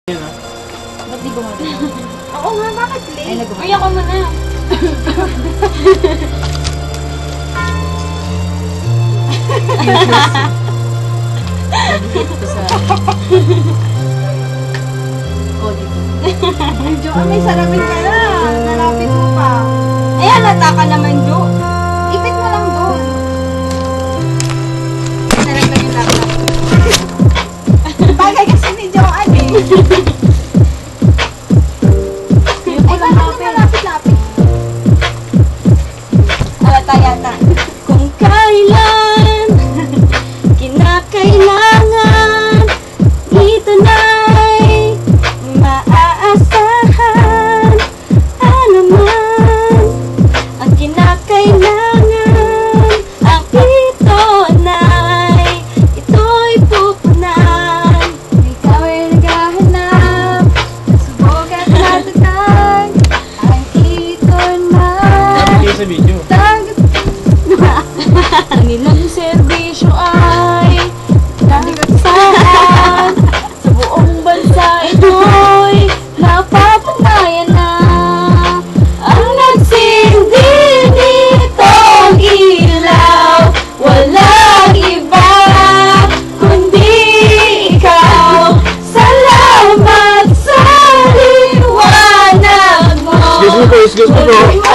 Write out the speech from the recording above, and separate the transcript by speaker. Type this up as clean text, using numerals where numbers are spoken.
Speaker 1: Ba't di gumagalaw?
Speaker 2: Oo nga, bakit late?
Speaker 1: Ay, nagumagalaw.
Speaker 2: Uy, ako muna.
Speaker 1: Nag-hit ko sa code ito.
Speaker 2: Jo, may sarapin ka na. Nalapit mo pa. Ay, halata ka naman, Jo. Ipit mo lang doon. Nalaglag yung laptop. Bagay kasi ni Joanne eh. Ay, bakit malapit-lapit? Halata yata.
Speaker 3: Kung kailan kinakailangan, ito na'y maaasahan. Ano man ang kinakailangan, ang ito na'y ito'y pupunan.
Speaker 2: Ikaw ay naghahanap, subukan natatag, ang ito na
Speaker 4: Sa video.
Speaker 2: tagot.
Speaker 3: Ang ilang serbisyo ay nagsasahan sa buong bansa. Ito'y napapanayan na ang nagsindi nitong ilaw. Walang iba kundi ikaw. Salamat sa liwanag mo.
Speaker 4: Excuse me po.